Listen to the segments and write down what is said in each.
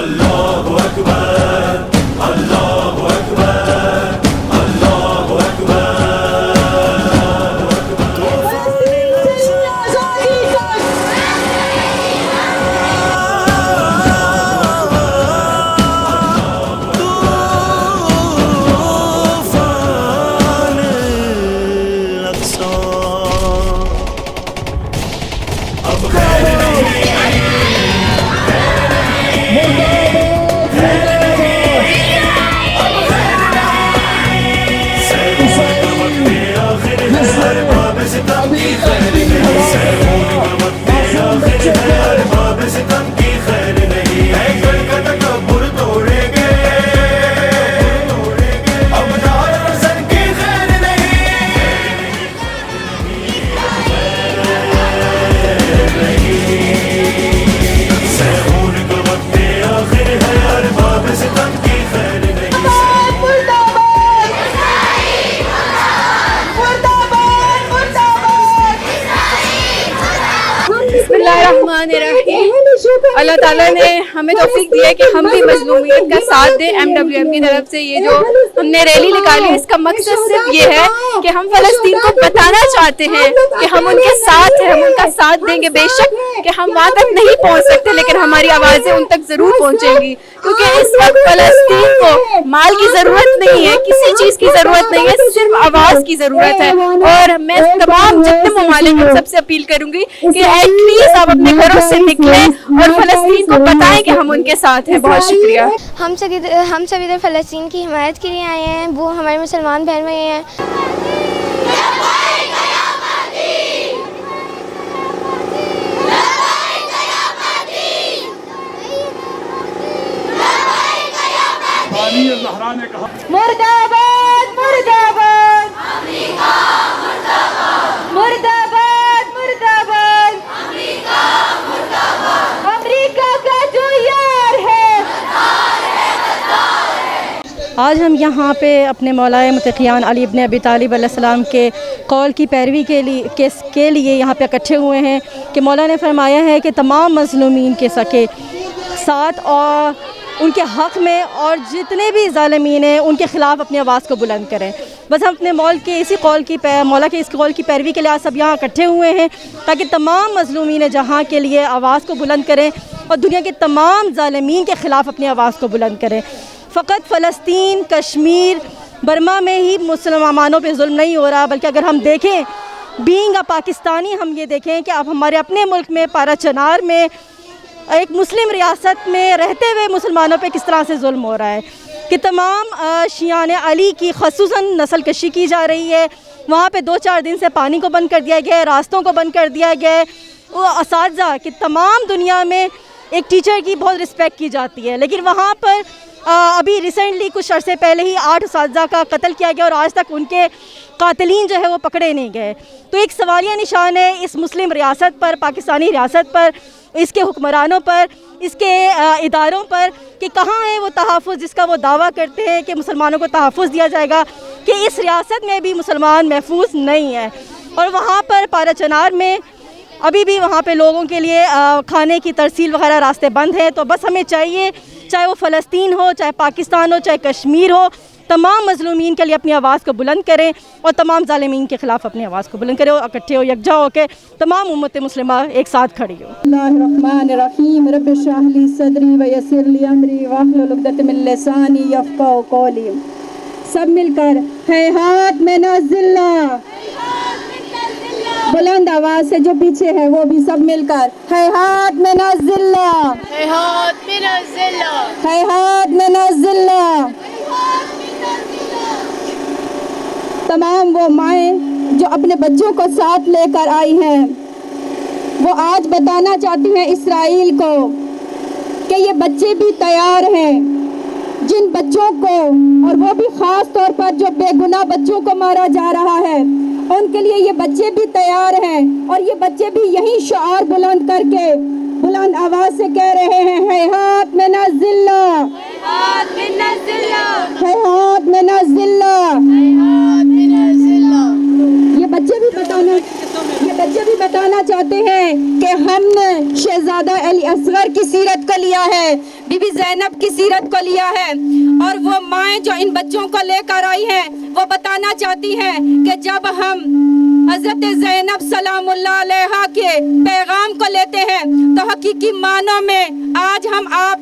अल्लाहु अकबर, अल्लाहु अकबर, अल्लाहु अकबर। अब खैर नहीं, अल्लाह ताला ने हमें तौफीक दी है कि हम भी मजलूमियत का साथ दें। MWM की तरफ से ये जो हमने रैली निकाली है, इसका मकसद सिर्फ ये है कि हम फ़लस्तीन को बताना चाहते हैं कि हम उनके साथ हैं, हम उनका साथ देंगे। बेशक कि हम वहाँ तक नहीं पहुँच सकते, लेकिन हमारी आवाज़ें उन तक ज़रूर पहुँचेंगी, क्योंकि इस वक्त फ़लस्तीन को माल की ज़रूरत नहीं है, किसी चीज़ की ज़रूरत नहीं है, सिर्फ आवाज़ की ज़रूरत है। और मैं तमाम जितने ममालिक हैं सबसे अपील करूँगी कि एटलीस्ट आप अपने घरों से निकलें और फ़लस्तीन को बताएं कि हम उनके साथ हैं। बहुत शुक्रिया। हम सभी इधर फ़लस्तीन की हिमायत के लिए आए हैं, वो हमारे मुसलमान बहन भाई हैं। मुर्दाबाद मुर्दाबाद मुर्दाबाद मुर्दाबाद अमेरिका का जो यार है। आज हम यहाँ पे अपने मौलाए मुतक़ियान अली इब्न अबी तालिब अलैहिस्सलाम के कौल की पैरवी के लिए यहाँ पे इकट्ठे हुए हैं कि मौला ने फरमाया है कि तमाम मज़लूमीन के सके साथ और उनके हक़ में, और जितने भी ज़ालिमीन हैं उनके ख़िलाफ़ अपनी आवाज़ को बुलंद करें। बस हम अपने मौला के इस कौल की पैरवी के लिए आज सब यहाँ इकट्ठे हुए हैं ताकि तमाम मज़लूमीन जहाँ के लिए आवाज़ को बुलंद करें और दुनिया के तमाम ज़ालिमीन के ख़िलाफ़ अपनी आवाज़ को बुलंद करें। फ़कत फ़लस्तीन, कश्मीर, बर्मा में ही मुसलमानों पे जुल्म नहीं हो रहा, बल्कि अगर हम देखें बीइंग अ पाकिस्तानी, हम ये देखें कि अब हमारे अपने मुल्क में पारा चनार में एक मुस्लिम रियासत में रहते हुए मुसलमानों पे किस तरह से जुल्म हो रहा है कि तमाम शियान अली की ख़ुसूसन नस्ल कशी की जा रही है। वहाँ पे 2-4 दिन से पानी को बंद कर दिया गया है, रास्तों को बंद कर दिया गया है। वो असातिज़ा कि तमाम दुनिया में एक टीचर की बहुत रिस्पेक्ट की जाती है, लेकिन वहाँ पर अभी रिसेंटली कुछ अरसे पहले ही 8 असातिज़ा का कत्ल किया गया और आज तक उनके कातिलीन जो है वो पकड़े नहीं गए। तो एक सवालिया निशान है इस मुस्लिम रियासत पर, पाकिस्तानी रियासत पर, इसके हुक्मरानों पर, इसके इदारों पर कि कहाँ है वो तहफ़्फ़ुज़ जिसका वो दावा करते हैं कि मुसलमानों को तहफ़्फ़ुज़ दिया जाएगा, कि इस रियासत में भी मुसलमान महफूज नहीं है। और वहाँ पर पारा चनार में अभी भी वहाँ पे लोगों के लिए खाने की तरसील वगैरह रास्ते बंद हैं। तो बस हमें चाहिए, चाहे वो फ़लस्तीन हो, चाहे पाकिस्तान हो, चाहे कश्मीर हो, तमाम मज़लूमीन के लिए अपनी आवाज़ को बुलंद करें और तमाम ज़ालिमीन के ख़िलाफ़ अपनी आवाज़ को बुलंद करें और इकट्ठे हो, यकजा हो के तमाम उम्मत मुस्लिमा एक साथ खड़ी हो। बिस्मिल्लाहिर्रहमानिर्रहीम रब्बि इश्रह ली सदरी व यस्सिर ली अमरी वहलुल उक़दतम मिन लिसानी यफ़क़हू क़ौली। सब मिलकर हैहात में नज़िल्ला, बुलंद आवाज़ से जो पीछे है वो भी सब मिलकर हैहात में नज़िल्ला, हैहात में नज़िल्ला, हैहात में नज़िल्ला। तमाम वो माएँ जो अपने बच्चों को साथ लेकर आई हैं, वो आज बताना चाहती हैं इसराइल को कि ये बच्चे भी तैयार हैं। जिन बच्चों को, और वो भी ख़ास तौर पर जो बेगुनाह बच्चों को मारा जा रहा है, उनके लिए ये बच्चे भी तैयार हैं और ये बच्चे भी यही शआर बुलंद करके बुलंद आवाज़ से कह रहे हैं, हैहात में नज़िल्ला, हैहात में नज़िल्ला, हैहात में नज़िल्ला। ये बच्चे भी बताना चाहते हैं कि हमने शहजादा अली असगर की सीरत को लिया है, बीबी ज़ैनब की सीरत को लिया है, और वो माएँ जो इन बच्चों को लेकर आई हैं वो बताना चाहती हैं कि जब हम हज़रत ज़ैनब सलामुल्लाह अलैहा के पैगाम को लेते हैं तो हकीकी मानों में आज हम आप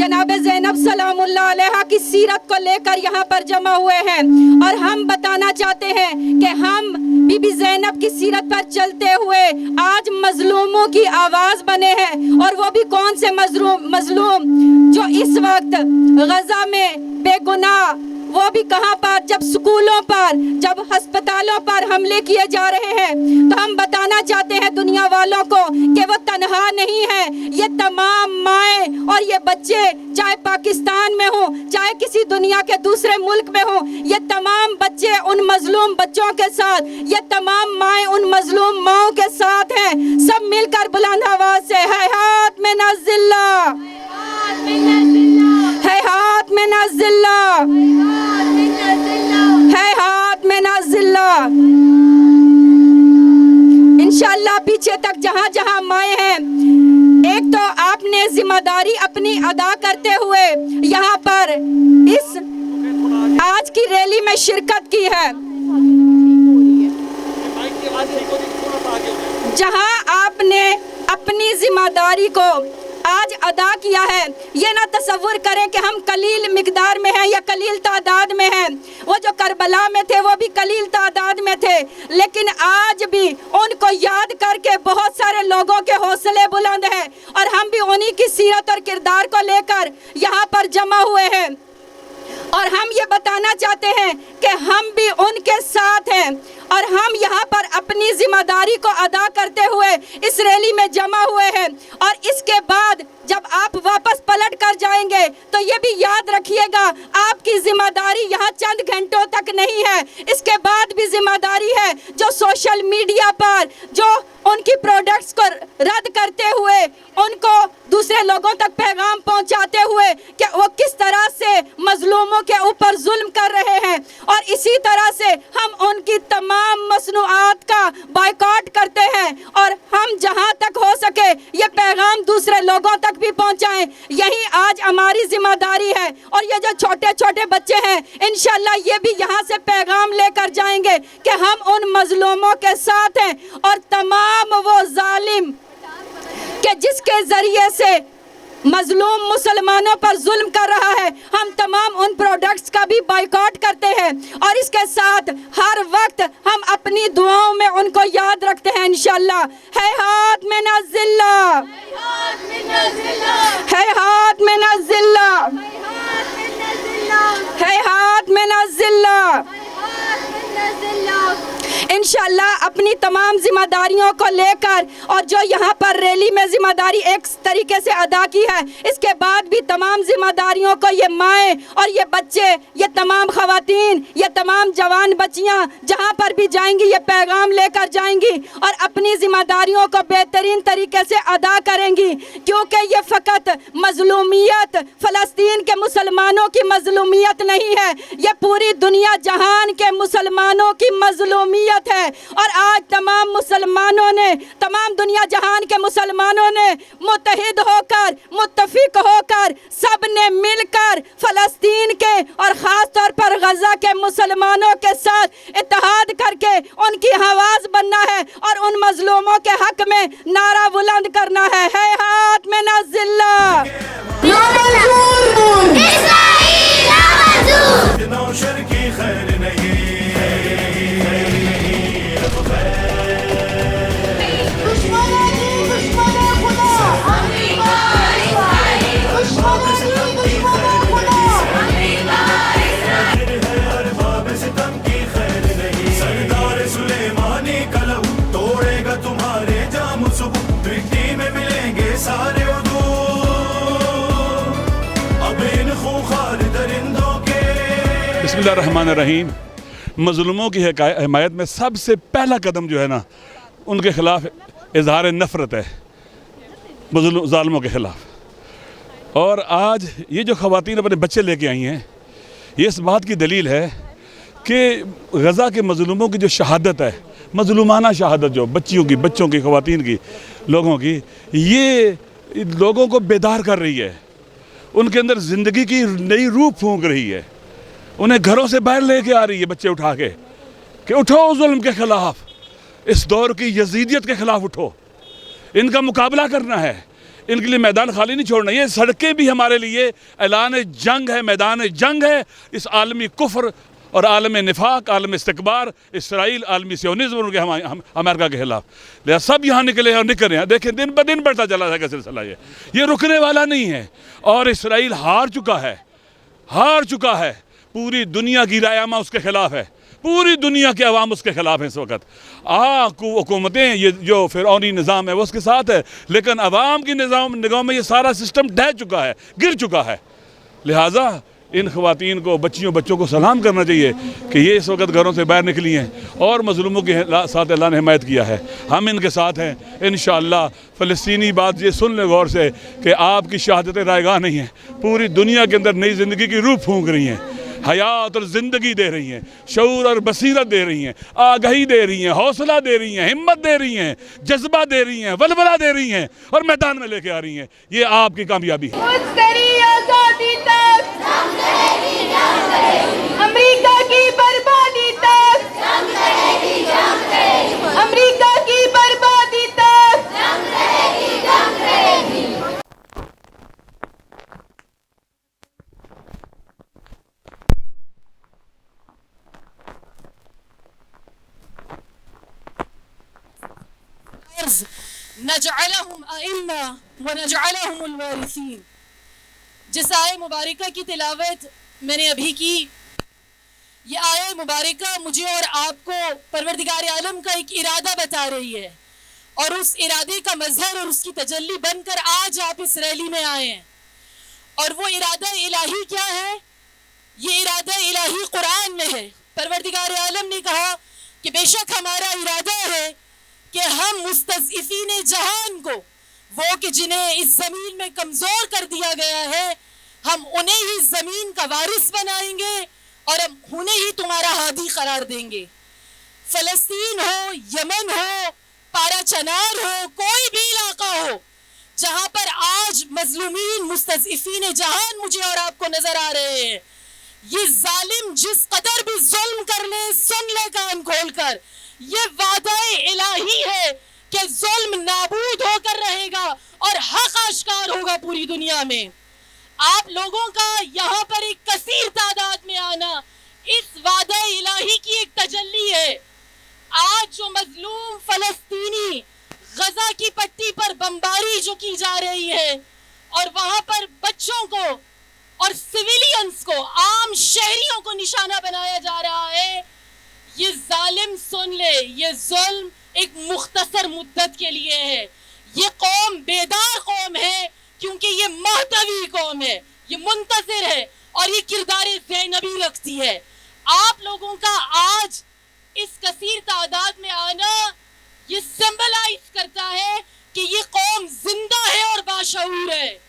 जनाब ज़ैनब सलामुल्लाह अलैहा की सीरत को लेकर यहाँ पर जमा हुए हैं, और हम बताना चाहते हैं कि हम बीबी ज़ैनब की सीरत पर चलते हुए आज मजलूमों की आवाज़ बने हैं, और वो भी कौन से मजलूम जो इस वक्त गजा में बेगुनाह, वो भी कहाँ पर, जब स्कूलों पर, जब अस्पतालों पर हमले किए जा रहे हैं, तो हम बताना चाहते हैं दुनिया वालों को कि वो तन्हा नहीं है। ये तमाम माएँ और ये बच्चे चाहे पाकिस्तान में हो चाहे किसी दुनिया के दूसरे मुल्क में हो, ये तमाम बच्चे उन मजलूम बच्चों के साथ, ये तमाम माएँ उन मजलूम माओं के साथ हैं। सब मिलकर बुलंद आवाज से है हाथ में नज़िल्ला, है हाथ में नज़िल्ला, है हाथ में नज़िल्ला। इंशाअल्लाह पीछे तक जहाँ जहाँ माए हैं, एक तो आपने जिम्मेदारी अपनी अदा करते हुए यहाँ पर इस आज की रैली में शिरकत की है, जहाँ आपने अपनी जिम्मेदारी को आज अदा किया है। ये ना तसव्वुर करें कि हम कलील मिकदार में हैं या कलील तादाद में हैं, वो जो करबला में थे वो भी कलील तादाद में थे, लेकिन आज भी उनको याद करके बहुत सारे लोगों के हौसले बुलंद हैं, और हम भी उन्हीं की सीरत और किरदार को लेकर यहाँ पर जमा हुए हैं, और हम ये बताना चाहते हैं कि हम भी उनके साथ हैं, और हम यहाँ पर अपनी जिम्मेदारी को अदा करते हुए इस रैली में जमा हुए हैं। और इसके बाद जब आप वापस पलट कर जाएंगे तो ये भी याद रखिएगा आपकी जिम्मेदारी यहाँ चंद घंटों तक नहीं है, इसके बाद भी जिम्मेदारी है जो सोशल मीडिया पर जो उनकी प्रोडक्ट्स को रद्द करते हुए उनको दूसरे लोगों तक पैगाम पहुंचाते हुए कि वो किस तरह से मजलूमों के ऊपर जुल्म कर रहे हैं, और इसी तरह से हम उनकी तमाम मसनूआत का बायकॉट करते हैं, और हम जहां तक हो सके ये पैगाम दूसरे लोगों तक भी पहुंचाएं। यही आज हमारी जिम्मेदारी है, और ये जो छोटे छोटे बच्चे हैं इंशाल्लाह ये भी यहाँ से पैगाम लेकर जाएंगे कि हम उन मजलूमों के साथ हैं, और तमाम वो जालिम कि जिसके जरिए से मजलूम मुसलमानों पर जुल्म कर रहा है, हम तमाम उन प्रोडक्ट्स का भी बायकॉट करते हैं, और इसके साथ हर वक्त हम अपनी दुआओं में उनको याद रखते हैं इंशाल्लाह। है हाथ में नज़िल्ला, है हाथ में नज़िल्ला, है हाथ में नज़िल्ला। इंशाल्लाह अपनी तमाम जिम्मेदारियों को लेकर, और जो यहाँ पर रैली में जिम्मेदारी एक तरीके से अदा की है, इसके बाद भी तमाम जिम्मेदारियों को ये माएँ और ये बच्चे, ये तमाम खवातीन, ये तमाम जवान बच्चियाँ जहाँ पर भी जाएंगी ये पैगाम लेकर जाएंगी और अपनी जिम्मेदारियों को बेहतरीन तरीके से अदा करेंगी, क्योंकि ये फ़कत मजलूमियत फ़लस्तीन के मुसलमानों की मजलूमियत नहीं है, ये पूरी दुनिया जहान के मुसलमानों की मजलूमियत है। और आज तमाम मुसलमानों ने, तमाम दुनिया जहान के मुसलमानों ने मुत्तहिद होकर, मुत्तफिक होकर, सब ने मिलकर फ़लस्तीन के और ख़ास तौर पर गज़ा के मुसलमानों के साथ इत्तेहाद करके उनकी आवाज़ बनना है और उन मजलूमों के हक में नारा बुलंद करना है। हाथ में नज़िल्ला, नौशर की खैर नहीं, सारे अब इन खूंखार दरिंदों के। बिस्मिल्लाहिर्रहमानिर्रहीम। मज़लूमों की हिमायत में सबसे पहला कदम जो है ना, उनके ख़िलाफ़ इज़हार नफ़रत है, मज़लूम ज़ालिमों के ख़िलाफ़। और आज ये जो ख़वातीन अपने बच्चे लेके आई हैं, ये इस बात की दलील है कि गज़ा के मज़लूमों की जो शहादत है, मजलूमाना शहादत जो बच्चियों की, बच्चों की, ख़वातीन की, लोगों की, ये लोगों को बेदार कर रही है, उनके अंदर ज़िंदगी की नई रूह फूंक रही है, उन्हें घरों से बाहर लेके आ रही है बच्चे उठा के कि उठो जुल्म के ख़िलाफ़, इस दौर की यजीदियत के ख़िलाफ़ उठो, इनका मुकाबला करना है, इनके लिए मैदान खाली नहीं छोड़ना। ये सड़कें भी हमारे लिए ऐलान जंग है, मैदान जंग है इस आलमी कुफ्र और आलम निफाक, आलम इस्तिकबार, इसराइल, आलमी सियोनिज़्म, उनके हम अमेरिका के खिलाफ। लिहाजा सब यहाँ निकले हैं और निकल रहे हैं। देखें दिन ब दिन बढ़ता चला जाएगा सिलसिला, ये रुकने वाला नहीं है। और इसराइल हार चुका है, हार चुका है। पूरी दुनिया की रायमा उसके खिलाफ है, पूरी दुनिया के अवाम उसके खिलाफ हैं इस वक्त। हुकूमतें, ये जो फिरौनी निज़ाम है वो उसके साथ है, लेकिन अवाम की निगाह में ये सारा सिस्टम ढह चुका है, गिर चुका है। लिहाजा इन ख़वातीन को, बच्चों को सलाम करना चाहिए कि ये इस वक्त घरों से बाहर निकली हैं और मज़लूमों के साथ अल्लाह ने हिमायत किया है। हम इनके साथ हैं इंशाअल्लाह। फ़लस्तीनी बात ये सुन ले गौर से कि आपकी शहादतें रायगाह नहीं हैं, पूरी दुनिया के अंदर नई ज़िंदगी की रूह फूंक रही हैं, हयात और ज़िंदगी दे रही हैं, शऊर और बसीरत दे रही हैं, आगाही दे रही हैं, हौसला दे रही हैं, हिम्मत दे रही हैं, जज्बा दे रही हैं, वलवला दे रही हैं और मैदान में लेके आ रही हैं। ये आपकी कामयाबी है। अमेरिका की बर्बादी तक, अमेरिका की बर्बादी तक। नजअलहुम अइम्मा व नजअलहुमुल वारिसीन। जिस आय मुबारका की तिलावत मैंने अभी की, ये आय मुबारका मुझे और आपको परवरदिगार आलम का एक इरादा बता रही है, और उस इरादे का मजहर और उसकी तजल्ली बनकर आज आप इस रैली में आए हैं। और वो इरादा इलाही क्या है? ये इरादा इलाही कुरान में है। परवरदिगार आलम ने कहा कि बेशक हमारा इरादा है कि हम मुस्तज़इफ़ीन जहान को, वो कि जिन्हें इस ज़मीन में कमज़ोर कर दिया गया है, हम उन्हें ही ज़मीन का वारिस बनाएंगे और हम उन्हें ही तुम्हारा हादी करार देंगे। फ़लस्तीन हो, यमन हो, पारा चनार हो, कोई भी इलाका हो जहाँ पर आज मज़लूमीन मुस्तज़इफ़ीन जहान मुझे और आपको नज़र आ रहे हैं, ये जालिम जिस कदर भी जुल्म कर ले, सुन ले कान खोल कर, ये वादा इलाही है कि जुल्म नाबूद होकर रहेगा और हक आश्कार होगा पूरी दुनिया में। आप लोगों का यहाँ पर एक कसीर तादाद में आना इस वादा इलाही की एक तजल्ली है। आज जो मजलूम फलस्तीनी गजा की पट्टी पर बमबारी जो की जा रही है और वहां पर बच्चों को और सिविलियंस को, आम शहरियों को निशाना बनाया जा रहा है, ये जालिम सुन ले, ये जुल्म एक मुख्तसर मुद्दत के लिए है। ये कौम बेदार कौम है क्योंकि ये महतवी कौम है, ये मुंतज़िर है और ये किरदार ज़ैनबी रखती है। आप लोगों का आज इस कसीर तादाद में आना ये सिंबलाइज करता है कि ये कौम जिंदा है और बाशऊर है।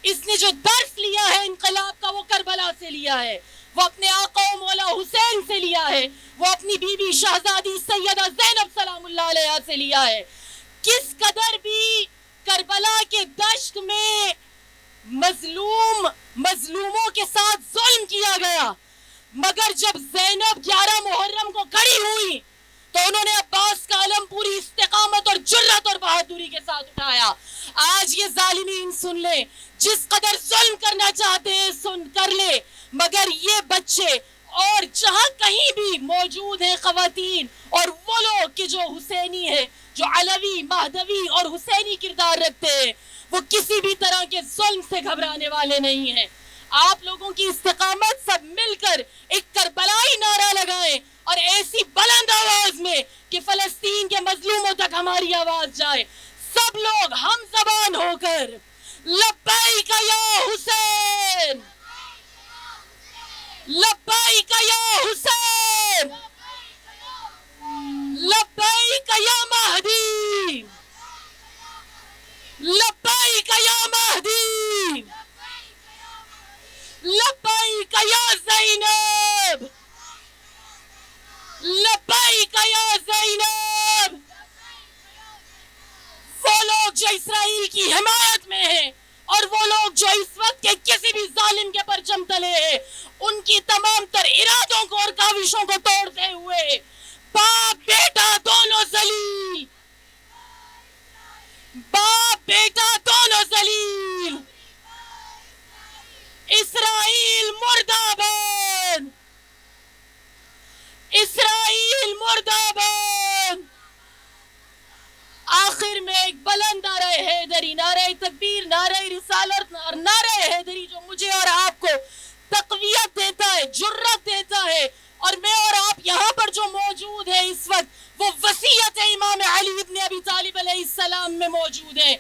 इसने जो दर्स लिया है इनकलाब का, वो करबला से लिया है, वो अपने आका मौला हुसैन से लिया है, वो अपनी बीबी शहजादी सैयदा ज़ैनब सलामुल्लाह अलैहा से लिया है। किस कदर भी करबला के दश्त में मजलूमों के साथ जुल्म किया गया, मगर जब ज़ैनब 11 मुहर्रम को खड़ी हुई तो उन्होंने अब्बास का अलम पूरी इस्तिकामत और जुर्रत और बहादुरी के साथ उठाया। आज ये जालिमीन सुन ले, जिस कदर जुल्म करना चाहते हैं सुन कर ले, मगर ये बच्चे और जहां कहीं भी मौजूद हैं खवातीन और वो लोग कि जो हुसैनी है, जो अलवी, महदवी और हुसैनी किरदार रखते हैं, वो किसी भी तरह के जुल्म से घबराने वाले नहीं हैं। आप लोगों की इस्तिकामत सब मिलकर एक करबलाई नारा लगाएं और ऐसी बुलंद आवाज में कि फलस्तीन के मजलूमों तक हमारी आवाज जाए। सब लोग हम ज़बान होकर लब्बैक या हुसैन, लब्बैक या हुसैन, लब्बैक या महदी, लब्बैक या महदी, लब्बैक या ज़ैनब, लब्बैक या ज़ैनब। लोग जो इस वक्त के किसी भी जालिम के परचम तले हैं, उनकी तमाम तर इरादों को और काविशों को तोड़ते हुए बाप बेटा दोनों जलील, बाप बेटा दोनों जलील, इस्राइल मुर्दाबाद, इस्राइल मुर्दाबाद। आखिर में एक बुलंद नारा हैदरी, नारा तकबीर, नारा रिसालत और नारा हैदरी जो मुझे और आपको तकवियत देता है, जुर्रत देता है, और मैं और आप यहाँ पर जो मौजूद है इस वक्त, वो वसीयत इमाम अली इब्न अबी तालिब अलैहिस्सलाम में मौजूद है,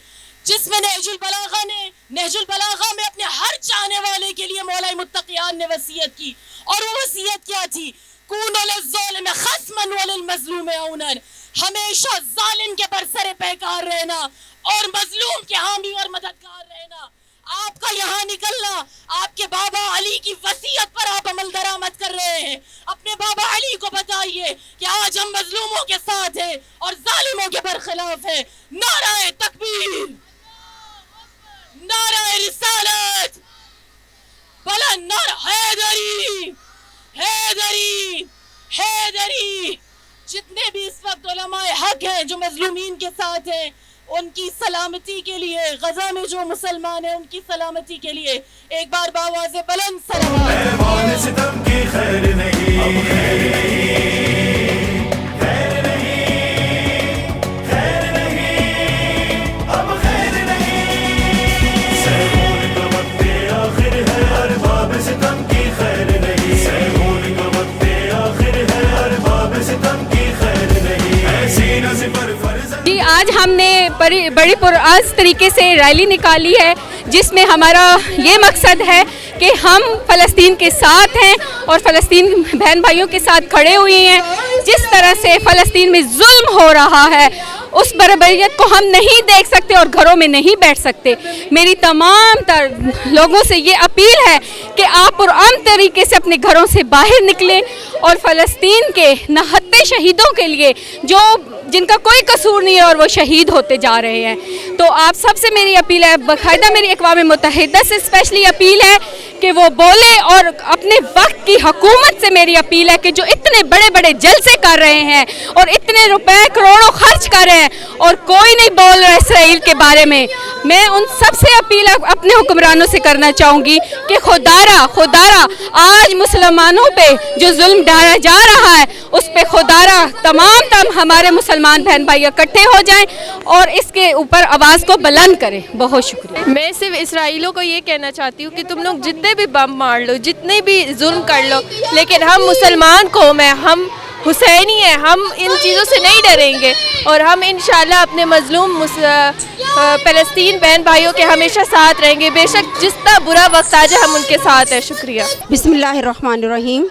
जिसमें नहजुल बलागा में अपने हर चाहने वाले के लिए मौला मुत्तकियान ने वसीयत की। और वो वसीयत क्या थी? कूनु लिज़्ज़ालिम खस्मन व लिलमज़लूम औनन, हमेशा जालिम के बरसरे पैकार रहना और मजलूम के हामी और मददगार रहना। आपका यहाँ निकलना, आपके बाबा अली की वसीयत पर आप अमल दरामद कर रहे हैं। अपने बाबा अली को बताइए कि आज हम मजलूमों के साथ हैं और जालिमों के बरखिलाफ हैं। नाराए तकबीर, नाराए रिसालत, बुलंद नारा हैदरी, हैदरी, हैदरी। जितने भी इस वक्त उलमाए हक हैं जो मजलूमीन के साथ हैं, उनकी सलामती के लिए, गजा में जो मुसलमान हैं उनकी सलामती के लिए एक बार बावाज़े बुलंद सलावत। सितम की खैर नहीं, खैर नहीं, खैर नहीं, अब खैर नहीं। सहून का वक्त आखिर है, अरबाब सितम की खैर नहीं। सहून का वक्त आखिर है, अरबाब सितम की खैर नहीं। ऐसी नज़ पर फर्ज जी, आज हमने बड़ी पुरअज़ तरीके से रैली निकाली है, जिसमें हमारा ये मकसद है कि हम फ़लस्तीन के साथ हैं और फ़लस्तीन बहन भाइयों के साथ खड़े हुए हैं। जिस तरह से फ़लस्तीन में जुल्म हो रहा है, उस बर्बरियत को हम नहीं देख सकते और घरों में नहीं बैठ सकते। मेरी तमाम लोगों से ये अपील है कि आप पुरअमन तरीके से अपने घरों से बाहर निकलें और फ़लस्तीन के नहत्ते शहीदों के लिए, जो जिनका कोई कसूर नहीं है और वो शहीद होते जा रहे हैं, तो आप सबसे मेरी अपील है, बाकायदा मेरी अक़वाम मुत्तहिदा से स्पेशली अपील है कि वो बोले, और अपने वक्त की हुकूमत से मेरी अपील है कि जो इतने बड़े बड़े जलसे कर रहे हैं और इतने रुपए करोड़ों खर्च कर रहे हैं और कोई नहीं बोल रहा इसराइल के बारे में, मैं उन सबसे अपील अपने हुक्मरानों से करना चाहूँगी कि खुदारा आज मुसलमानों पे जो जुल्म डाला जा रहा है, उस पे खुदारा तमाम हमारे मुसलमान बहन भाई इकट्ठे हो जाएं और इसके ऊपर आवाज़ को बुलंद करें। बहुत शुक्रिया। मैं सिर्फ इसराइलों को ये कहना चाहती हूँ कि तुम लोग जितने भी बम मार लो, जितने भी जुल्म कर लो, लेकिन हम मुसलमान कौम है, हम हुसैनी है, हम इन चीज़ों से नहीं डरेंगे और हम इंशाल्लाह अपने मजलूम फ़लस्तीन बहन भाइयों के हमेशा साथ रहेंगे। बेशक जितना बुरा वक्त आ जाए हम उनके साथ हैं। शुक्रिया। बिस्मिल्लाहिर्रहमानिर्रहीम।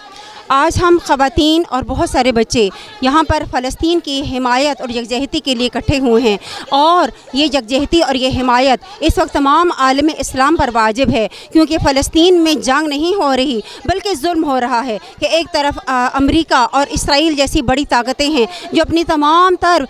आज हम ख़वातीन और बहुत सारे बच्चे यहाँ पर फ़लस्तीन की हिमायत और यकजहती के लिए इकट्ठे हुए हैं, और ये यकजहती और ये हिमायत इस वक्त तमाम आलम इस्लाम पर वाजिब है, क्योंकि फ़लस्तीन में जंग नहीं हो रही बल्कि जुल्म हो रहा है कि एक तरफ अमेरिका और इसराइल जैसी बड़ी ताकतें हैं जो अपनी तमाम तर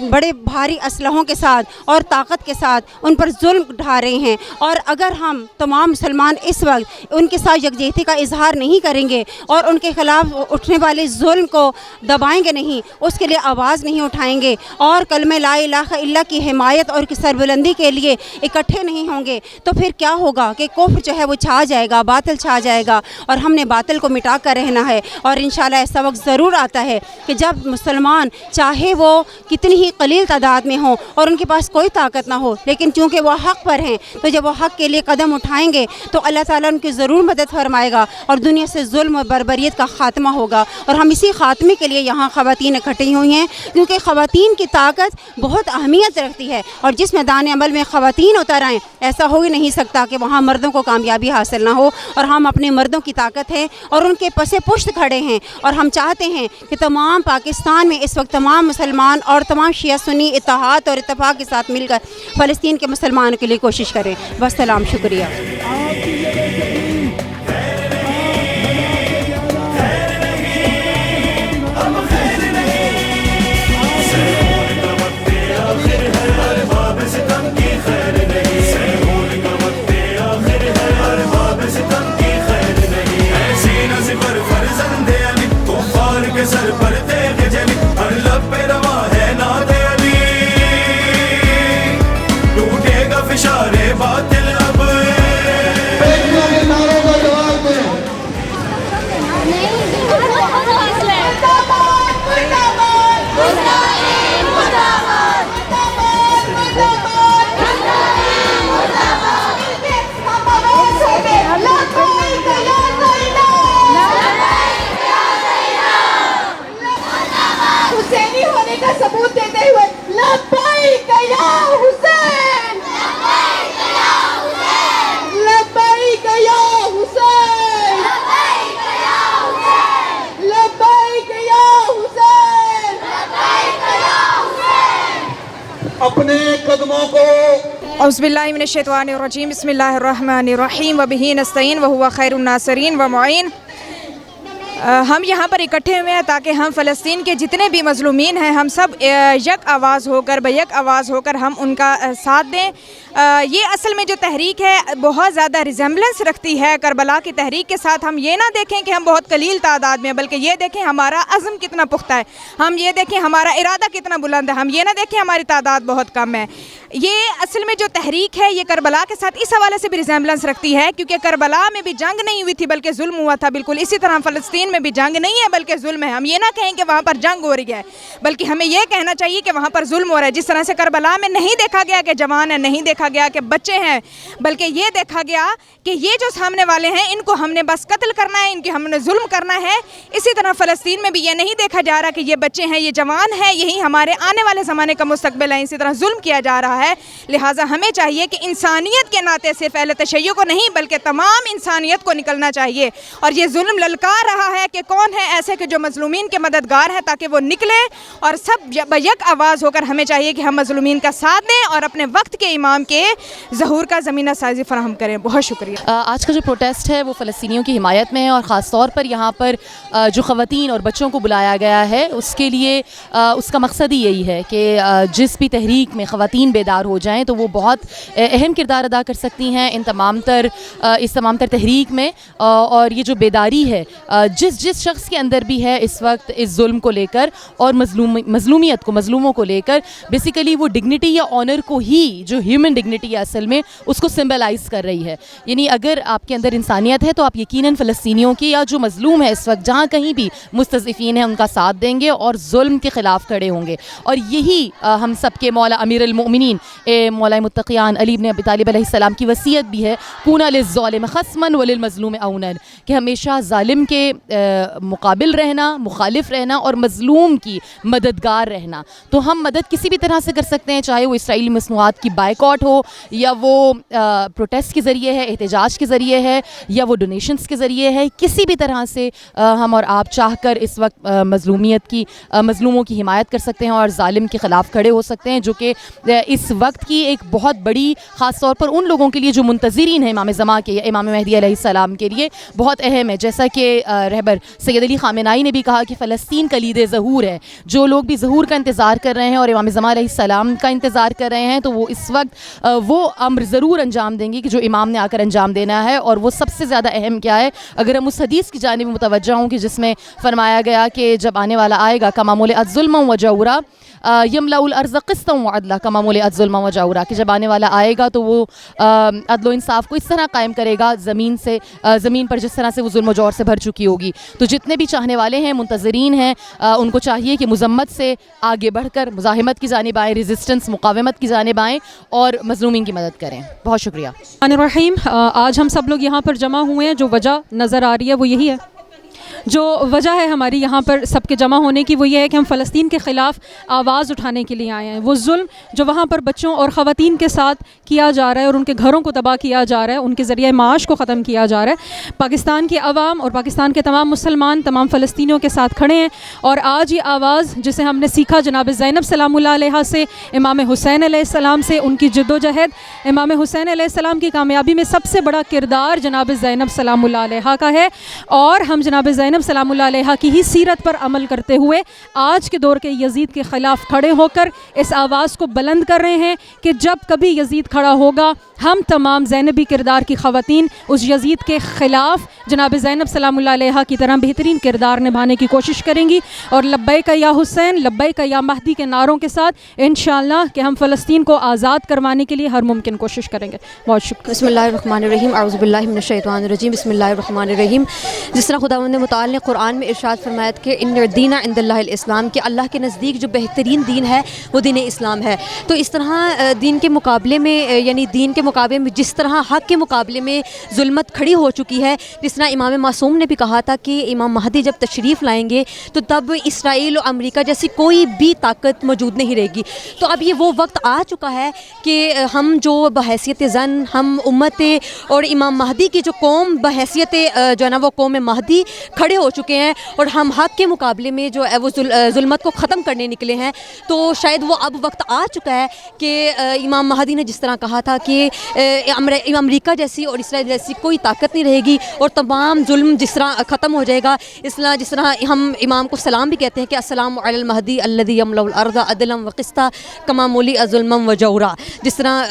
बड़े भारी असलहों के साथ और ताकत के साथ उन पर जुल्म ढा रहे हैं, और अगर हम तमाम मुसलमान इस वक्त उनके साथ यकजहती का इजहार नहीं करेंगे और उनके ख़िलाफ़ उठने वाले जुल्म को दबाएंगे नहीं, उसके लिए आवाज़ नहीं उठाएंगे और कलमे ला इलाहा इल्ला की हिमायत और की सरबुलंदी के लिए इकट्ठे नहीं होंगे, तो फिर क्या होगा कि कुफ्र जो है वो छा जाएगा, बातिल छा जाएगा, और हमने बातिल को मिटा कर रहना है। और इंशाल्लाह ऐसा वक्त ज़रूर आता है कि जब मुसलमान चाहे वो कितनी ही कलील तादाद में हो और उनके पास कोई ताकत ना हो, लेकिन चूँकि वह हक़ पर हैं, तो जब वह हक़ के लिए कदम उठाएँगे तो अल्लाह ताला उनकी ज़रूर मदद फरमाएगा और दुनिया से जुल्म और बर्बरियत का ख़ात्मा होगा। और हम इसी ख़ात्मे के लिए यहाँ ख़वातीन इकट्ठी हुई हैं, क्योंकि ख़वातीन की ताकत बहुत अहमियत रखती है, और जिस मैदान अमल में ख़वातीन उतर आएँ, ऐसा हो ही नहीं सकता कि वहाँ मर्दों को कामयाबी हासिल ना हो। और हम अपने मर्दों की ताकत है और उनके पसे पुश्त खड़े हैं, और हम चाहते हैं कि तमाम पाकिस्तान में इस वक्त तमाम मुसलमान और तमाम शिया सुन्नी इत्तेहाद और इत्तेफाक के साथ मिलकर फ़लस्तीन के मुसलमानों के लिए कोशिश करें। वस्सलाम, शुक्रिया। इशारे बातिल अब हुसैनी होने का सबूत देते हुए लब्बैक या हुसैन, लब्बैक या हुसैन, लब्बैक या हुसैन। अपने कदमों को औज़ुबिल्लाहिमिनश्शैतानिर्रजीम बिस्मिल्लाहिर्रहमानिर्रहीम वबिही नस्तईन वहुवा खैरुन नासिरीन व मुईन। हम यहाँ पर इकट्ठे हुए हैं ताकि हम फ़लस्तीन के जितने भी मज़लूमीन हैं हम सब यक आवाज़ होकर बैक आवाज़ होकर हम उनका साथ दें। ये असल में जो तहरीक है बहुत ज़्यादा रिजेम्बलेंस रखती है करबला की तहरीक के साथ। हम ये ना देखें कि हम बहुत कलील तादाद में, बल्कि ये देखें हमारा अज़्म कितना पुख्ता है, हम ये देखें हमारा इरादा कितना बुलंद है, हम ये ना देखें हमारी तादाद बहुत कम है। ये असल में जो तहरीक है ये करबला के साथ इस हवाले से भी रिजेम्बलेंस रखती है क्योंकि करबला में भी जंग नहीं हुई थी बल्कि जुल्म हुआ था। बिल्कुल इसी तरह फ़लस्तीन में भी जंग नहीं है बल्कि जुल्म है। हम ये ना कहें कि वहाँ पर जंग हो रही है, बल्कि हमें ये कहना चाहिए कि वहाँ पर जुल्म हो रहा है। जिस तरह से करबला में नहीं देखा गया कि जवान है, नहीं देखा गया कि बच्चे हैं, बल्कि ये देखा गया कि ये जो सामने वाले हैं इनको हमने बस कत्ल करना है, इनकी हमने जुल्म करना है। इसी तरह फ़लस्तीन में भी ये नहीं देखा जा रहा कि ये बच्चे हैं, ये जवान हैं, यही हमारे आने वाले ज़माने का मुस्तकबिल है। इसी तरह जुल्म किया जा रहा है। लिहाजा हमें चाहिए कि इंसानियत के नाते सिर्फ अहले तशय्युअ को नहीं बल्कि तमाम इंसानियत को निकलना चाहिए। और ये जुल्म ललकार रहा है कि कौन है ऐसे के जो मज़लूमीन के मददगार हैं, ताकि वो निकले और सब बैक आवाज़ होकर हमें चाहिए कि हम मज़लूमीन का साथ दें और अपने वक्त के इमाम के ज़हूर का ज़मीना साज़ी फराहम करें। बहुत शुक्रिया। आज का जो प्रोटेस्ट है वो फ़लस्तीनियों की हिमायत में है और ख़ास तौर पर यहाँ पर जो ख़वातीन और बच्चों को बुलाया गया है उसके लिए उसका मकसद ही यही है कि जिस भी तहरीक में ख़वातीन बेदार हो जाएँ तो वो बहुत अहम किरदार अदा कर सकती हैं इस तमाम तर तहरीक में। और ये जो बेदारी है जिस शख्स के अंदर भी है इस वक्त इस जुल्म को लेकर और मज़लूमियत को, मज़लूमों को लेकर, बेसिकली वो डिग्निटी या ऑनर को ही, जो ह्यूमन डिग्निटी है असल में, उसको सिंबलाइज़ कर रही है। यानी अगर आपके अंदर इंसानियत है तो आप यकीनन फ़लस्तीनियों की या जो मज़लूम है इस वक्त जहाँ कहीं भी मुस्तज़िफ़ीन हैं उनका साथ देंगे और जुल्म के ख़िलाफ़ खड़े होंगे। और यही हम सब के मौला अमीरुल मोमिनीन मौला मुत्तक़ियान अली इब्न अबी तालिब अलैहिस्सलाम की वसीयत भी है, कूना लिज़्ज़ालिम ख़स्मन व लिल-मज़लूम औनन, कि हमेशा ज़ालिम के मुकाबिल रहना, मुखालिफ रहना और मज़लूम की मददगार रहना। तो हम मदद किसी भी तरह से कर सकते हैं, चाहे वो इसराइली मसनूआत की बायकॉट हो या वो प्रोटेस्ट के ज़रिए है, एहतजाज के ज़रिए है या वो डोनेशंस के ज़रिए है। किसी भी तरह से हम और आप चाह कर इस वक्त मज़लूमों की हिमायत कर सकते हैं और ज़ालिम के ख़िलाफ़ खड़े हो सकते हैं, जो कि इस वक्त की एक बहुत बड़ी, ख़ास तौर पर उन लोगों के लिए जो मुंतज़रीन हैं इमाम ज़मा के या इमाम महदी अलैहिस्सलाम के लिए बहुत अहम है। जैसा कि रहबर सैयद अली ख़ामेनाई ने भी कहा कि फ़लस्तीन कलीद ज़हूर है। जो लोग भी ज़हूर का इंतज़ार कर रहे हैं और इमाम ज़मा अलैहिस्सलाम का इंतज़ार कर रहे हैं तो वो इस वक्त वो अम्र ज़रूर अंजाम देंगे कि जो इमाम ने आकर अंजाम देना है। और वो सबसे ज़्यादा अहम क्या है, अगर हम उस हदीस की जानिब मुतवज्जा हों कि जिसमें फ़रमाया गया कि जब आने वाला आएगा कमामुल अज़्ज़ुल्म व जौरा यमलाउल अर्ज़ क़िस्तन व अदला, कमामुल अज़्ज़ुल्म व जौरा, कि जब आने वाला आएगा तो वो अदल व इंसाफ़ को इस तरह कायम करेगा ज़मीन पर जिस तरह से वो जुल्म जौर से भर चुकी होगी। तो जितने भी चाहने वाले हैं, मुंतज़रीन हैं, उनको चाहिए कि मुज़म्मत से आगे बढ़कर मुज़ाहिमत की जानिब आएँ, रेजिस्टेंस, मुकावमत की जानिब आएँ और मज़लूमीन की मदद करें। बहुत शुक्रिया। रहीम, आज हम सब लोग यहाँ पर जमा हुए हैं, जो वजह नज़र आ रही है वो यही है, जो वजह है हमारी यहाँ पर सबके जमा होने की वो ये है कि हम फ़लस्तीन के ख़िलाफ़ आवाज़ उठाने के लिए आए हैं। वो जुल्म जो वहाँ पर बच्चों और ख़वातीन के साथ किया जा रहा है और उनके घरों को तबाह किया जा रहा है, उनके ज़रिए माश को ख़त्म किया जा रहा है। पाकिस्तान की अवाम और पाकिस्तान के तमाम मुसलमान तमाम फ़लस्तीनियों के साथ खड़े हैं। और आज ये आवाज़ जिसे हमने सीखा जनाब ज़ैनब सलामुल्लाह अलैहा से, इमाम हुसैन अलैहिस्सलाम से, उनकी जद्दोजहद, इमाम हुसैन अलैहिस्सलाम की कामयाबी में सबसे बड़ा किरदार जनाब ज़ैनब सलामुल्लाह अलैहा का है। और हम जनाब ज़ैनब ज़ैनब सलामुल्लाह अलैहा की ही सीरत पर अमल करते हुए आज के दौर के यजीद के ख़िलाफ़ खड़े होकर इस आवाज़ को बुलंद कर रहे हैं कि जब कभी यजीद खड़ा होगा हम तमाम ज़ैनबी किरदार की ख़वातीन उस यजीद के ख़िलाफ़ जनाब ज़ैनब सलामुल्लाह अलैहा की तरह बेहतरीन किरदार निभाने की कोशिश करेंगी और लब्बैक या हुसैन लब्बैक या महदी के नारों के साथ इंशाअल्लाह कि हम फ़लस्तीन को आज़ाद करवाने के लिए हर मुमकिन कोशिश करेंगे। बहुत शुक्रिया। बिस्मिल्लाहिर्रहमानिर्रहीम औज़ु बिल्लाहि मिनश शैतानिर्रजीम बिस्मिल्लाहिर्रहमानिर्रहीम। जिस तरह खुदावंद मुताल ने कुरान में इरशाद फरमाया कि इन्न दीना इंदल्लाहिल इस्लाम, कि अल्लाह के नज़दीक जो बेहतरीन दीन है वो दीन इस्लाम है। तो इस तरह दीन के मुकाबले में यानी दीन के मुकाबले में जिस तरह हक़ के मुकाबले में जुल्मत खड़ी हो चुकी है, जिस तरह इमाम मासूम ने भी कहा था कि इमाम महदी जब तशरीफ़ लाएंगे तो तब इसराइल और अमेरिका जैसी कोई भी ताकत मौजूद नहीं रहेगी। तो अब ये वो वक्त आ चुका है कि हम जो बहैसियत ज़न हम उम्मत और इमाम महदी की जो कौम बहैसियत जो है ना वो कौम महदी खड़े हो चुके हैं और हम हक़ के मुकाबले में जो है वो जुल्मत को ख़त्म करने निकले हैं। तो शायद वो अब वक्त आ चुका है कि इमाम महदी ने जिस तरह कहा था कि अमेरिका जैसी और इसराइल जैसी कोई ताकत नहीं रहेगी और तमाम जुल्म जिस तरह ख़त्म हो जाएगा, इसलिए जिस तरह हम इमाम को सलाम भी कहते हैं कि अस्सलामु अलल महदी अल्लज़ी यमलउल अर्ज़ अदलन व क़िस्ता कमा मुलिअ ज़ुल्मन व जौरा। जिस तरह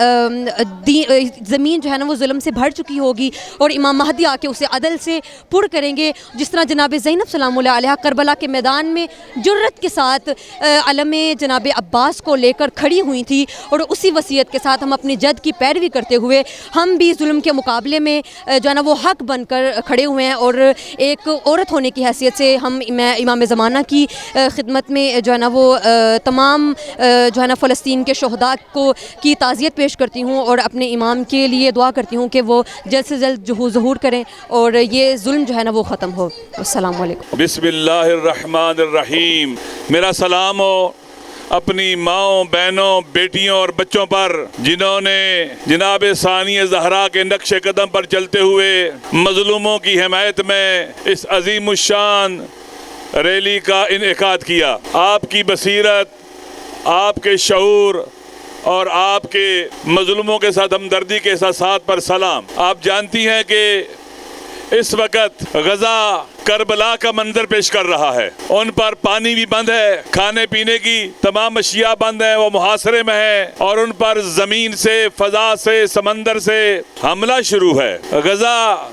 ज़मीन जो है ना वो जुल्म से भर चुकी होगी और इमाम महदी आके उसे अदल से पुर करेंगे। जिस तरह जनाब ज़ैनब सलामुल्लाह अलैहा करबला के मैदान में जुर्रत के साथ अलम जनाब अब्बास को लेकर खड़ी हुई थी और उसी वसीयत के साथ हम अपने जद की पैरवी करते हुए हम भी जुल्म के मुकाबले में जो है ना वो हक़ बनकर खड़े हुए हैं और एक औरत होने की हैसियत से मैं इमाम ज़माना की खिदमत में जो है ना वो तमाम जो है ना फ़लस्तीन के शहदा को की ताज़ियत पेश करती हूँ और अपने इमाम के लिए दुआ करती हूँ कि वो जल्द से जल्द ज़हूर करें और ये जुल्म जो है ना वो ख़त्म हो। अस्सलामु अलैकुम। बिस्मिल्लाहिर्रहमानिर्रहीम। मेरा सलाम हो अपनी माओं, बहनों, बेटियों और बच्चों पर जिन्होंने जनाब सानिया ज़हरा के नक्शे कदम पर चलते हुए मज़लूमों की हिमायत में इस अज़ीमुश्शान रैली का इनेकाद किया। आपकी बसीरत, आपके शऊर और आपके मज़लूमों के साथ हमदर्दी के साथ पर सलाम। आप जानती हैं कि इस वक्त गजा करबला का मंजर पेश कर रहा है। उन पर पानी भी बंद है, खाने पीने की तमाम अशिया बंद है, वो मुहासरे में है और उन पर जमीन से, फजा से, समंदर से हमला शुरू है। गजा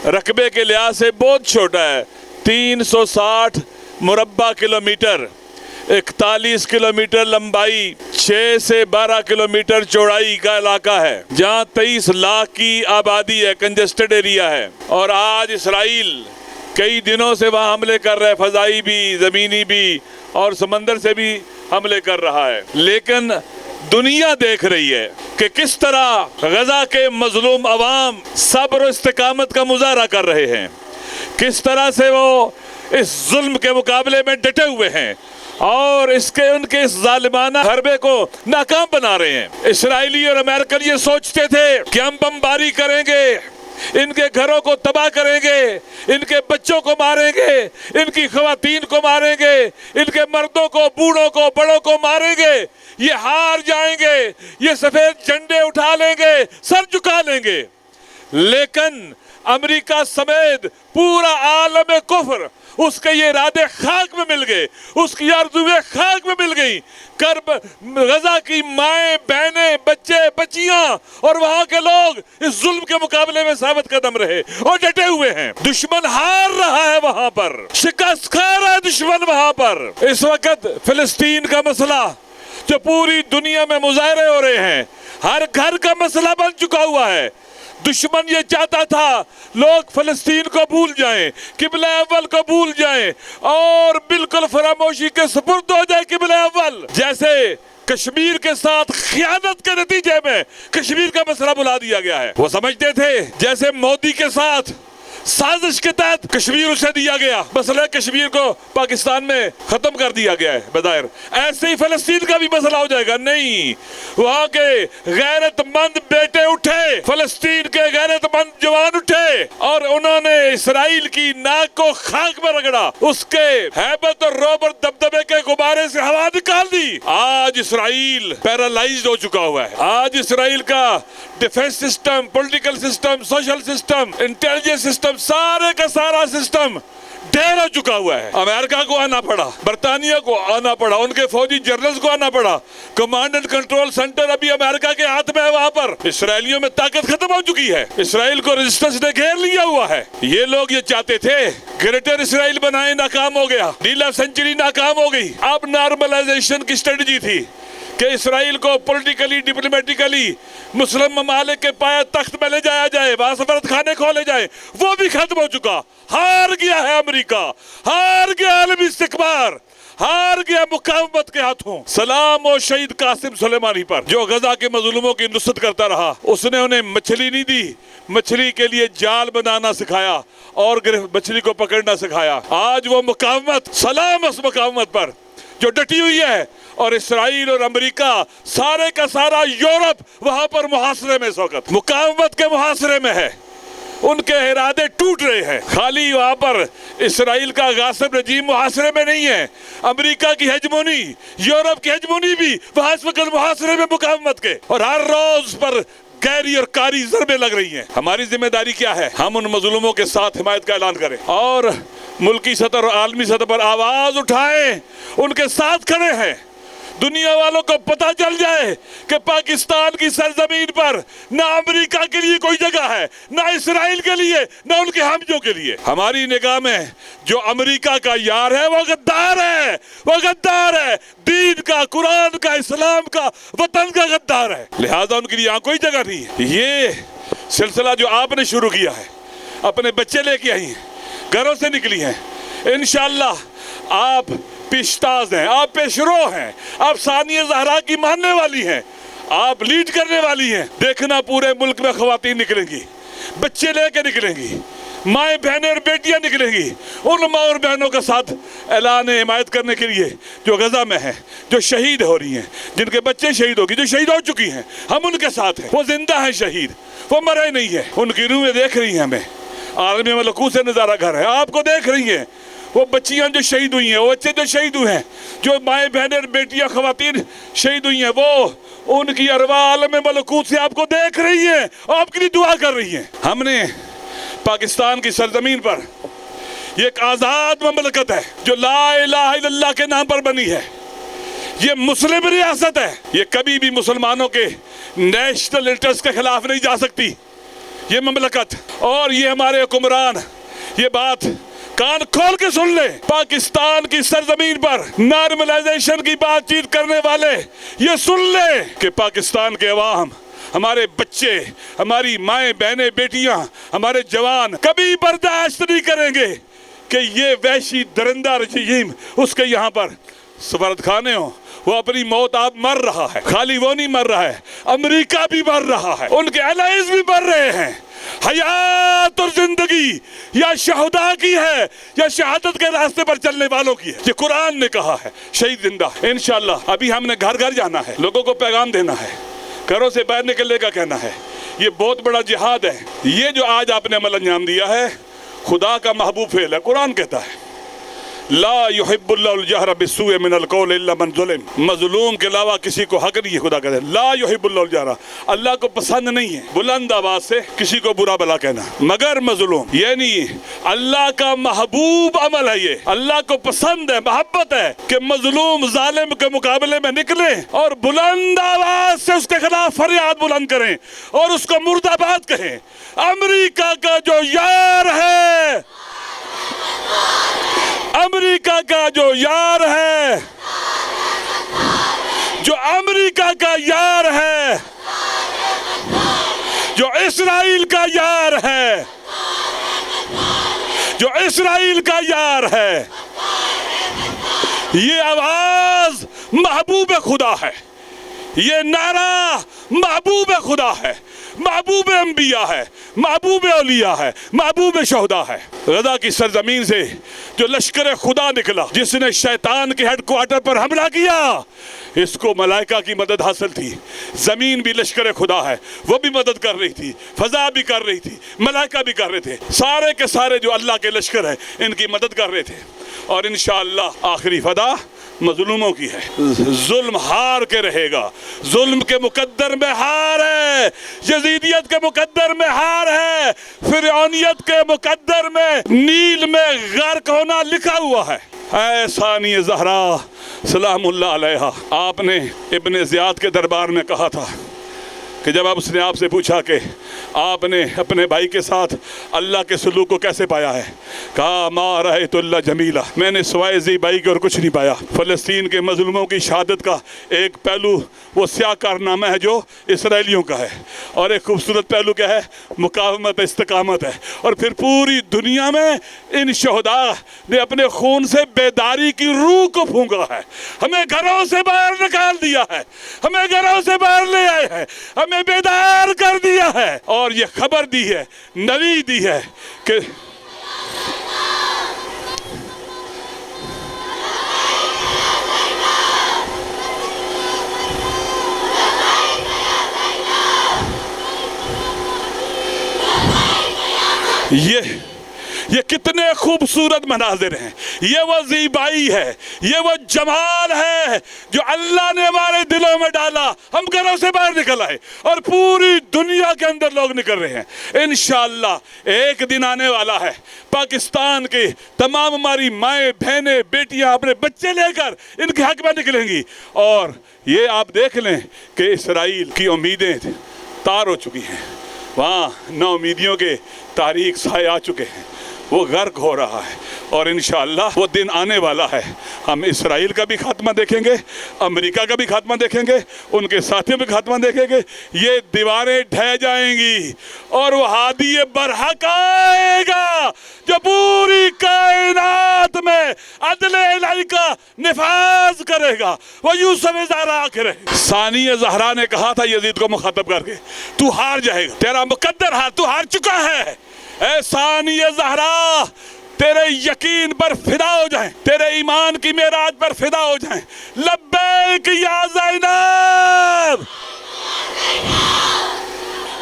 रकबे के लिहाज से बहुत छोटा है, 360 मुरब्बा किलोमीटर, 41 किलोमीटर लंबाई, 6 से 12 किलोमीटर चौड़ाई का इलाका है जहाँ 23 लाख की आबादी है, कंजेस्टेड एरिया है। और आज इसराइल कई दिनों से वहाँ हमले कर रहा है, फजाई भी, ज़मीनी भी और समंदर से भी हमले कर रहा है। लेकिन दुनिया देख रही है कि किस तरह गजा के मजलूम अवाम सब्र और इस्तिकामत का मुजाहरा कर रहे हैं, किस तरह से वो इस जुल्म के मुकाबले में डटे हुए हैं और इसके उनके इस जालिमाना हरबे को नाकाम बना रहे हैं। इसराइली और अमेरिकन ये सोचते थे कि हम बमबारी करेंगे, इनके घरों को तबाह करेंगे, इनके बच्चों को मारेंगे, इनकी खवातीन को मारेंगे, इनके मर्दों को, बूढ़ों को, बड़ों को मारेंगे, ये हार जाएंगे, ये सफेद झंडे उठा लेंगे, सर झुका लेंगे। लेकिन अमेरिका समेत पूरा आलम कुफ्र उसके ये इरादे खाक में मिल गए, उसकी आरज़ुएं खाक में मिल गई। गजा की माएँ, बहनें, बच्चे, बच्चियां और वहां के लोग इस जुल्म के मुकाबले में साबित कदम रहे और डटे हुए हैं। दुश्मन हार रहा है, वहां पर शिकस्त खा रहा है दुश्मन। वहां पर इस वक्त फिलिस्तीन का मसला जो पूरी दुनिया में मुजाहरे हो रहे हैं, हर घर का मसला बन चुका हुआ है। दुश्मन ये चाहता था लोग फलस्तीन को भूल जाएं, किबला अव्वल को भूल जाएं और बिल्कुल फरामोशी के सुपुर्द हो जाए किबला अव्वल। जैसे कश्मीर के साथ खियानत के नतीजे में कश्मीर का मसला बुला दिया गया है। वो समझते थे जैसे मोदी के साथ साजिश के तहत कश्मीर उसे दिया गया, मसला कश्मीर को पाकिस्तान में खत्म कर दिया गया है बज़ाहिर, ऐसे ही फलस्तीन का भी मसला हो जाएगा। नहीं, वहां के गैरतमंद बेटे उठे, फलस्तीन के गैरतमंद जवान उठे और उन्होंने इसराइल की नाक को खाक में रगड़ा, उसके हैबत और रोब और दबदबे के गुब्बारे से हवा निकाल दी। आज इसराइल पैरालाइज्ड हो चुका हुआ है। आज इसराइल का defence system, political system, social system, intelligence system सारे का सारा सिस्टम ढेर हो चुका हुआ है। अमेरिका को आना पड़ा, बर्तानिया को आना पड़ा, उनके फौजी जनरल्स को आना पड़ा। कमांड एंड कंट्रोल सेंटर अभी अमेरिका के हाथ में है। वहां पर इसराइलियों में ताकत खत्म हो चुकी है। इसराइल को रेजिस्टेंस ने घेर लिया हुआ है। ये लोग ये चाहते थे ग्रेटर इसराइल बनाए, नाकाम हो गया। डील ऑफ सेंचुरी नाकाम हो गई। अब नॉर्मलाइजेशन की स्ट्रेटजी थी कि इसराइल को पॉलिटिकली डिप्लोमेटिकली मुस्लिम ममालिक के पाया तख्त में ले जाया जाए, वहां सफरत खाने खोले जाए, वो भी खत्म हो चुका। हार गया है अमेरिका, हार गया आलमी इस्तिकबार, हार गया मुकावमत के हाथों। सलाम और शहीद कासिम सुलेमानी पर जो गजा के मजलूमों की नुसरत करता रहा। उसने उन्हें मछली नहीं दी, मछली के लिए जाल बनाना सिखाया और मछली को पकड़ना सिखाया। आज वो मुकावमत, सलाम उस मुकावमत पर जो डटी हुई है। और इसराइल और अमेरिका, सारे का सारा यूरोप वहां पर मुहासरे में इस वक्त मुकावमत के मुहासरे में है। उनके इरादे टूट रहे हैं। खाली वहां पर इसराइल का गासिब रजीम मुहासरे में नहीं है, अमेरिका की हेजमोनी, यूरोप की हेजमोनी भी वहां इस वक्त मुहासरे में मुकावमत के। और हर रोज पर गैरी और कारी ज़रबे लग रही हैं। हमारी जिम्मेदारी क्या है? हम उन मजलूमों के साथ हिमायत का ऐलान करें और मुल्की सतह और आलमी सतह पर आवाज उठाएं, उनके साथ खड़े हैं। दुनिया वालों को पता चल जाए कि पाकिस्तान की सरजमीन पर ना अमेरिका के लिए कोई जगह है, ना इसराइल के लिए, ना उनके हमजों के लिए। हमारी निगाह में जो अमेरिका का यार है वो गद्दार है, वो गद्दार है। दीन का, कुरान का, इस्लाम का, वतन का गद्दार है। लिहाजा उनके लिए यहाँ कोई जगह नहीं है। ये सिलसिला जो आपने शुरू किया है, अपने बच्चे लेके आई हैं, घरों से निकली हैं, इंशाअल्लाह आप पेशताज हैं, आप पेशरो हैं, आप सानिया ज़हरा की मानने वाली हैं, आप लीड करने वाली हैं। देखना पूरे मुल्क में ख़वातीन निकलेंगी, बच्चे लेके निकलेंगी, माएँ बहनें और बेटियां निकलेंगी उन माँ और बहनों के साथ ऐलान हिमायत करने के लिए जो गजा में है, जो शहीद हो रही हैं, जिनके बच्चे शहीद होगी, जो शहीद हो चुकी हैं। हम उनके साथ हैं, वो जिंदा है शहीद, वो मरे नहीं है। उनकी रूहें देख रही हैं हमें, आलमी मलकूत से नज़ारा घर है, आपको देख रही हैं। वो बच्चियां जो शहीद हुई हैं, वो बच्चे जो शहीद हुए हैं, जो माएँ बहनें बेटियां ख़वातीन शहीद हुई हैं, वो उनकी अरवा आलम मलकूत से आपको देख रही हैं, आपके लिए दुआ कर रही हैं। हमने पाकिस्तान की सरजमीन पर ये एक आज़ाद ममलकत है जो ला इलाहा इल्लल्लाह के नाम पर बनी है। ये मुस्लिम रियासत है, ये कभी भी मुसलमानों के नेशनल इंटरेस्ट के खिलाफ नहीं जा सकती ये ममलकत। और ये हमारे हुक्मरान ये बात कान खोल के सुन ले, पाकिस्तान की सरजमीन पर नॉर्मलाइजेशन की बातचीत करने वाले ये सुन ले कि पाकिस्तान के अवाम, हमारे बच्चे, हमारी माएँ बहनें बेटियां, हमारे जवान कभी बर्दाश्त नहीं करेंगे कि ये वैशी दरिंदा रजीम उसके यहाँ पर सफारत खाने हो। वो अपनी मौत आप मर रहा है, खाली वो नहीं मर रहा है, अमेरिका भी मर रहा है, उनके एलाइज भी मर रहे हैं। हयात और जिंदगी या शहदा की है या शहादत के रास्ते पर चलने वालों की है। ये कुरान ने कहा है, शहीद जिंदा। इंशाअल्लाह अभी हमने घर घर जाना है, लोगों को पैगाम देना है, घरों से बाहर निकलने का कहना है। ये बहुत बड़ा जिहाद है। ये जो आज आपने अमल अंजाम दिया है, खुदा का महबूब फेल है। कुरान कहता है ला युहिब्बुल्लाहुल जहरा बिस्सूइ मिनल कौल इल्ला मन ज़ुलिम। मजलूम के अलावा किसी को हक नहीं है। खुदा कहता है ला युहिब्बुल्लाहुल जहरा, अल्लाह को पसंद नहीं है बुलंद आवाज से किसी को बुरा भला कहना, मगर मजलूम, यानी अल्लाह का महबूब अमल है। ये अल्लाह को पसंद है, मोहब्बत है कि मजलूम जालिम के मुकाबले में निकले और बुलंद आवाज से उसके खिलाफ फरियाद बुलंद करें और उसको मुर्दाबाद कहें। अमेरिका का जो यार है, अमेरिका का जो यार है, जो अमेरिका का यार है, जो इस्राइल का यार है, जो इस्राइल का यार है, ये आवाज महबूब खुदा है, ये नारा महबूब खुदा है, महबूब अंबिया है, महबूब औलिया है, महबूब शहदा है। गजा की सरजमीन से जो लश्कर खुदा निकला, जिसने शैतान के हेडक्वार्टर पर हमला किया, इसको मलाइका की मदद हासिल थी। जमीन भी लश्कर खुदा है, वो भी मदद कर रही थी, फजा भी कर रही थी, मलाइका भी कर रहे थे, सारे के सारे जो अल्लाह के लश्कर है इनकी मदद कर रहे थे। और इंशाअल्लाह आखिरी फदा मजलूमों की है। जुल्म हार के रहेगा, जुल्म के मुकद्दर में हार है, यजीदियत के मुकद्दर में हार है, फिरौनियत के मुकद्दर में नील में गर्क होना लिखा हुआ है। ऐ सानिया ज़हरा सलामुल्लाह अलैहा, आपने इब्ने ज़ियाद के दरबार में कहा था कि जब अब उसने आपसे पूछा कि आपने अपने भाई के साथ अल्लाह के सलूक को कैसे पाया है, कहा मा रअयतुल्लाह जमीला, मैंने सिवाय ज़ी भाई के और कुछ नहीं पाया। फ़लस्तीन के मज़लूमों की शहादत का एक पहलू वो स्याह कारनामा है जो इसराइलियों का है, और एक खूबसूरत पहलू क्या है, मुकावमत इस्तिकामत है। और फिर पूरी दुनिया में इन शहदा ने अपने खून से बेदारी की रूह को फूंका है, हमें घरों से बाहर निकाल दिया है, हमें घरों से बाहर ले आए हैं, हमें बेदार कर दिया है, और ये खबर दी है, नवी दी है कि ये कितने खूबसूरत मनाजिर हैं, ये वो ज़ीबाई है, ये वो जमाल है जो अल्लाह ने हमारे दिलों में डाला। हम घरों से बाहर निकल आए और पूरी दुनिया के अंदर लोग निकल रहे हैं। इंशाअल्लाह एक दिन आने वाला है, पाकिस्तान की तमाम हमारी माएँ बहनें बेटियां अपने बच्चे लेकर इनके हक में निकलेंगी। और ये आप देख लें कि इसराइल की उम्मीदें तार हो चुकी हैं, वहाँ नाउमीदियों के तारीख साए आ चुके हैं, वो गर्क हो रहा है। और इंशाअल्लाह वो दिन आने वाला है, हम इसराइल का भी खात्मा देखेंगे, अमेरिका का भी खात्मा देखेंगे, उनके साथियों भी खात्मा देखेंगे। ये दीवारें ढह जाएंगी और वो हादी बरहक आएगा जो पूरी कायनात में अदले इलाही का निफाज करेगा। वो यूसुफ ज़हरा आखिर है। सानिया ज़हरा ने कहा था यजीद को मुखातब करके, तू हार जाएगा, तेरा मुकद्दर हार, तू हार चुका है। ऐ सानिया ज़हरा, तेरे यकीन पर फिदा हो जाएं, तेरे ईमान की मेराज पर फिदा हो जाएं। लब्बैक या ज़ैनब।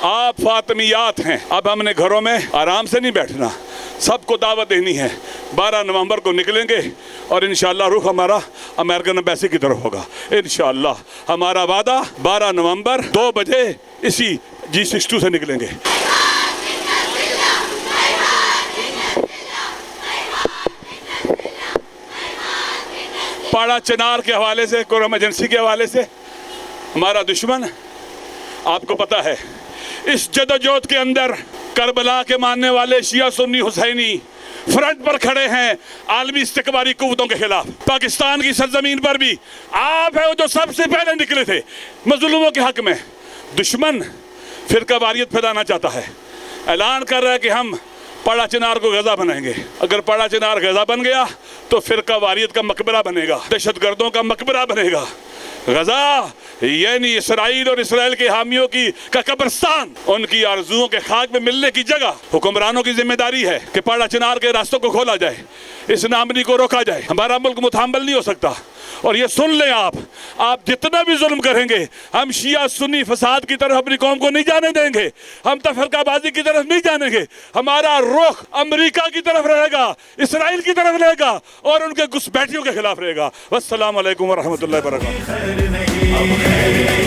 आप फातिमियात हैं, अब हमने घरों में आराम से नहीं बैठना, सबको दावत देनी है। 12 नवंबर को निकलेंगे और इंशाअल्लाह रुख हमारा अमेरिकन एम्बेसी की तरफ होगा। इंशाअल्लाह हमारा वादा 12 नवंबर 2 बजे इसी G62 से निकलेंगे। पाड़ा चिनार के हवाले से, कोर एमरजेंसी के हवाले से, हमारा दुश्मन आपको पता है, इस जदोजहद के अंदर करबला के मानने वाले शिया सुन्नी हुसैनी फ्रंट पर खड़े हैं आलमी इस्तिकबारी कुव्वतों के खिलाफ। पाकिस्तान की सरजमीन पर भी आप है जो सबसे पहले निकले थे मजलूमों के हक में। दुश्मन फिरका वारियत फैलाना चाहता है, ऐलान कर रहा है कि हम पाड़ा चिनार को गजा बनाएंगे। अगर पाड़ा चिनार गजा बन गया तो फिरका वारियत का मकबरा बनेगा, दहशतगर्दों का मकबरा बनेगा। गजा यानी इसराइल और इसराइल के हामियों की का कब्रिस्तान, उनकी आरजुओं के खाक में मिलने की जगह। हुक्मरानों की जिम्मेदारी है कि पाड़ा चिनार के रास्तों को खोला जाए, इस नामनी को रोका जाए। हमारा मुल्क मुतहम्मल नहीं हो सकता। और ये सुन लें, आप जितना भी जुल्म करेंगे, हम शिया सुन्नी फसाद की तरफ अपनी कौम को नहीं जाने देंगे, हम तफरकाबाजी की तरफ नहीं जानेंगे। हमारा रुख अमेरिका की तरफ रहेगा, इसराइल की तरफ रहेगा और उनके घुसपैठियों के खिलाफ रहेगा। वस्सलाम अलैकुम व रहमतुल्लाहि व बरकातहू।